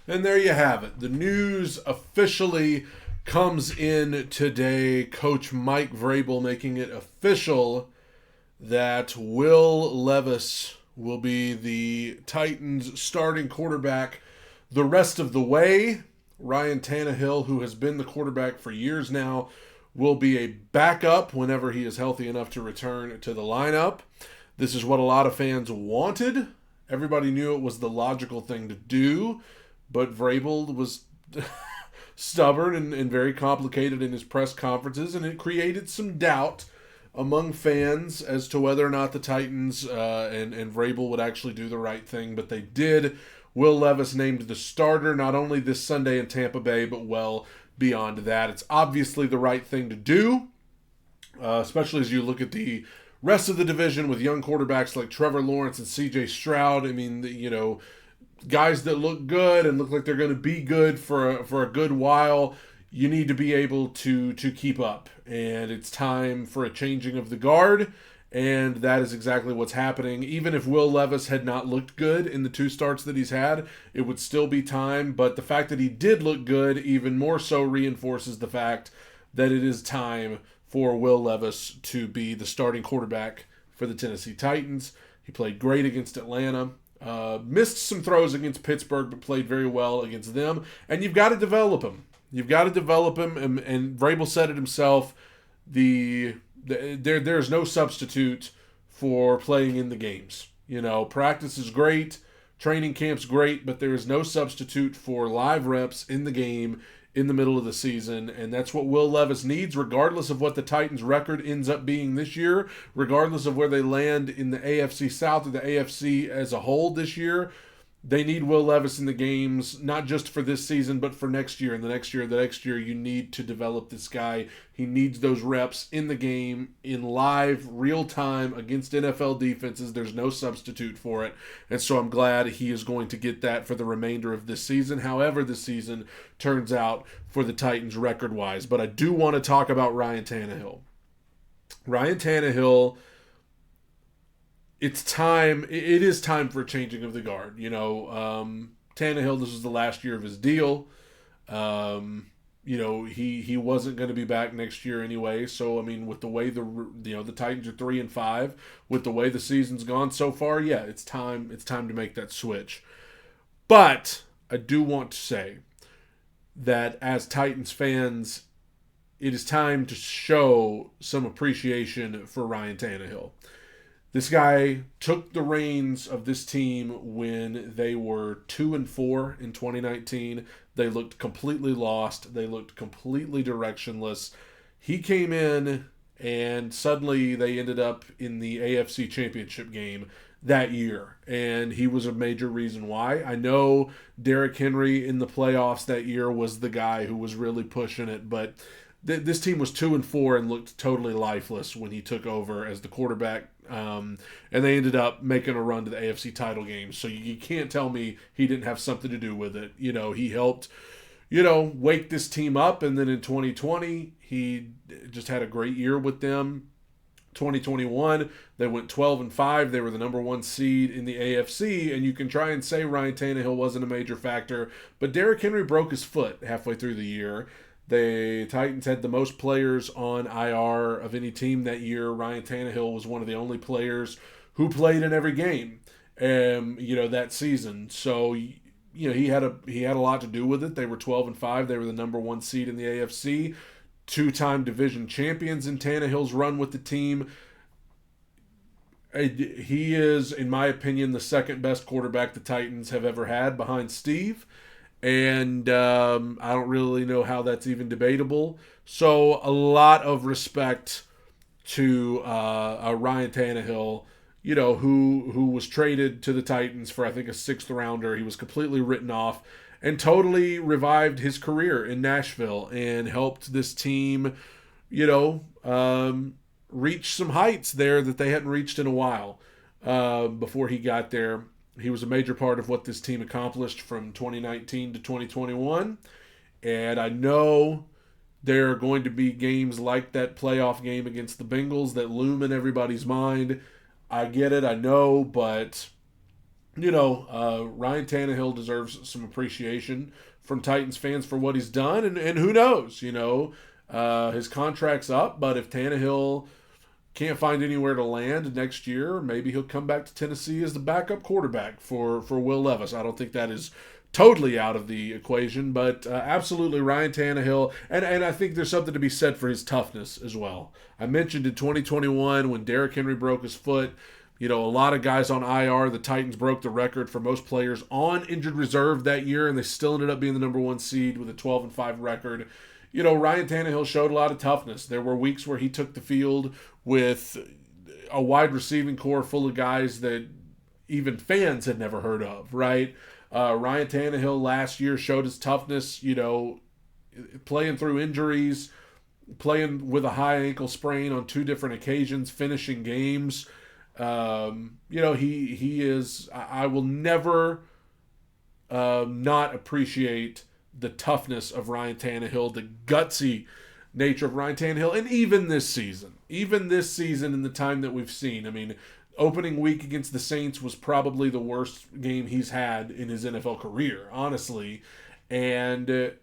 And there you have it. The news officially comes in today. Coach Mike Vrabel making it official that Will Levis will be the Titans' starting quarterback the rest of the way. Ryan Tannehill, who has been the quarterback for years now, will be a backup whenever he is healthy enough to return to the lineup. This is what a lot of fans wanted. Everybody knew it was the logical thing to do, but Vrabel was stubborn and very complicated in his press conferences, and it created some doubt among fans as to whether or not the Titans and Vrabel would actually do the right thing, but they did. Will Levis named the starter not only this Sunday in Tampa Bay, but well beyond that. It's obviously the right thing to do, especially as you look at the rest of the division with young quarterbacks like Trevor Lawrence and C.J. Stroud. I mean, guys that look good and look like they're going to be good for a good while. You need to be able to keep up, and it's time for a changing of the guard, and that is exactly what's happening. Even if Will Levis had not looked good in the 2 starts that he's had, it would still be time, but the fact that he did look good even more so reinforces the fact that it is time for Will Levis to be the starting quarterback for the Tennessee Titans. He played great against Atlanta. Missed some throws against Pittsburgh, but played very well against them. And you've got to develop him. And Vrabel said it himself. There's no substitute for playing in the games. Practice is great, training camp's great, but there is no substitute for live reps in the game in the middle of the season, and that's what Will Levis needs, regardless of what the Titans' record ends up being this year, regardless of where they land in the AFC South or the AFC as a whole this year. They need Will Levis in the games, not just for this season, but for next year and the next year. You need to develop this guy. He needs those reps in the game, in live, real time against NFL defenses. There's no substitute for it. And so I'm glad he is going to get that for the remainder of this season, however this season turns out for the Titans record-wise. But I do want to talk about Ryan Tannehill. Ryan Tannehill, it is time for a changing of the guard. Tannehill, this is the last year of his deal. He wasn't going to be back next year anyway. So, I mean, with the way the Titans are 3-5, with the way the season's gone so far, yeah, it's time to make that switch. But I do want to say that as Titans fans, it is time to show some appreciation for Ryan Tannehill. This guy took the reins of this team when they were 2-4 in 2019. They looked completely lost. They looked completely directionless. He came in and suddenly they ended up in the AFC Championship game that year. And he was a major reason why. I know Derrick Henry in the playoffs that year was the guy who was really pushing it, but this team was 2-4 and looked totally lifeless when he took over as the quarterback. And they ended up making a run to the AFC title game. So you can't tell me he didn't have something to do with it. He helped, wake this team up. And then in 2020, he just had a great year with them. 2021, they went 12-5. They were the number 1 seed in the AFC. And you can try and say Ryan Tannehill wasn't a major factor. But Derrick Henry broke his foot halfway through the year. The Titans had the most players on IR of any team that year. Ryan Tannehill was one of the only players who played in every game, that season. So, he had a lot to do with it. They were 12-5. They were the number 1 seed in the AFC, 2-time division champions in Tannehill's run with the team. He is, in my opinion, the second best quarterback the Titans have ever had behind Steve. And I don't really know how that's even debatable. So a lot of respect to Ryan Tannehill, who was traded to the Titans for, I think, a 6th rounder. He was completely written off and totally revived his career in Nashville and helped this team, reach some heights there that they hadn't reached in a while before he got there. He was a major part of what this team accomplished from 2019 to 2021. And I know there are going to be games like that playoff game against the Bengals that loom in everybody's mind. I get it, I know, but Ryan Tannehill deserves some appreciation from Titans fans for what he's done, and who knows, his contract's up, but if Tannehill can't find anywhere to land next year, maybe he'll come back to Tennessee as the backup quarterback for Will Levis. I don't think that is totally out of the equation, but absolutely Ryan Tannehill, and I think there's something to be said for his toughness as well. I mentioned in 2021 when Derrick Henry broke his foot, a lot of guys on IR. The Titans broke the record for most players on injured reserve that year, and they still ended up being the number one seed with a 12-5 record. Ryan Tannehill showed a lot of toughness. There were weeks where he took the field with a wide receiving core full of guys that even fans had never heard of, right? Ryan Tannehill last year showed his toughness, playing through injuries, playing with a high ankle sprain on two different occasions, finishing games. He is. I will never not appreciate the toughness of Ryan Tannehill, the gutsy nature of Ryan Tannehill, and even this season in the time that we've seen. I mean, opening week against the Saints was probably the worst game he's had in his NFL career, honestly. And, it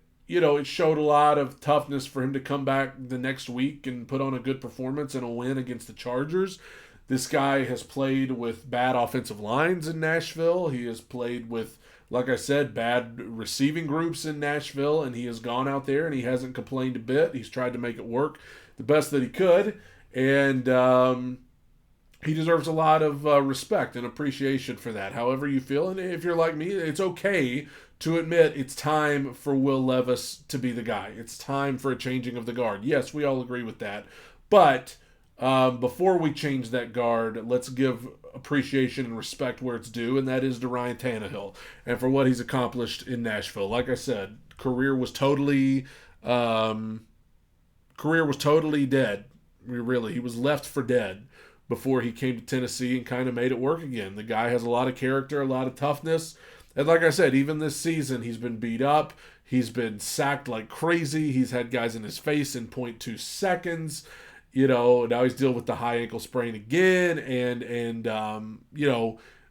showed a lot of toughness for him to come back the next week and put on a good performance and a win against the Chargers. This guy has played with bad offensive lines in Nashville. He has played with, like I said, bad receiving groups in Nashville, and he has gone out there and he hasn't complained a bit. He's tried to make it work the best that he could, and he deserves a lot of respect and appreciation for that. However you feel, and if you're like me, it's okay to admit it's time for Will Levis to be the guy. It's time for a changing of the guard. Yes, we all agree with that, but before we change that guard, let's give appreciation and respect where it's due, and that is to Ryan Tannehill and for what he's accomplished in Nashville. Like I said, career was totally dead. Really, he was left for dead before he came to Tennessee and kind of made it work again. The guy has a lot of character, a lot of toughness, and like I said, even this season, he's been beat up. He's been sacked like crazy. He's had guys in his face in 0.2 seconds. Now he's dealing with the high ankle sprain again,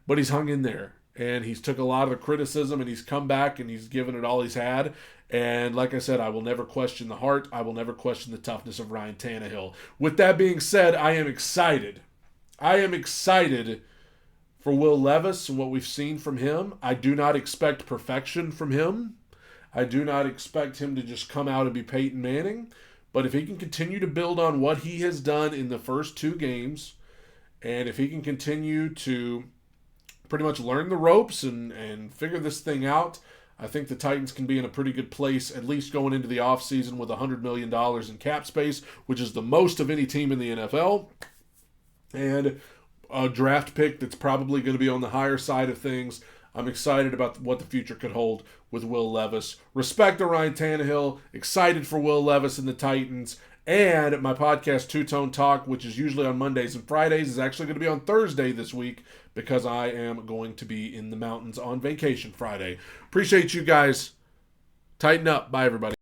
but he's hung in there, and he's took a lot of the criticism, and he's come back, and he's given it all he's had. And like I said, I will never question the heart. I will never question the toughness of Ryan Tannehill. With that being said, I am excited. For Will Levis and what we've seen from him. I do not expect perfection from him. I do not expect him to just come out and be Peyton Manning. But if he can continue to build on what he has done in the first two games, and if he can continue to pretty much learn the ropes and figure this thing out, I think the Titans can be in a pretty good place, at least going into the offseason with $100 million in cap space, which is the most of any team in the NFL, and a draft pick that's probably going to be on the higher side of things. I'm excited about what the future could hold with Will Levis. Respect to Ryan Tannehill. Excited for Will Levis and the Titans. And my podcast, Two Tone Talk, which is usually on Mondays and Fridays, is actually going to be on Thursday this week because I am going to be in the mountains on vacation Friday. Appreciate you guys. Tighten up. Bye, everybody.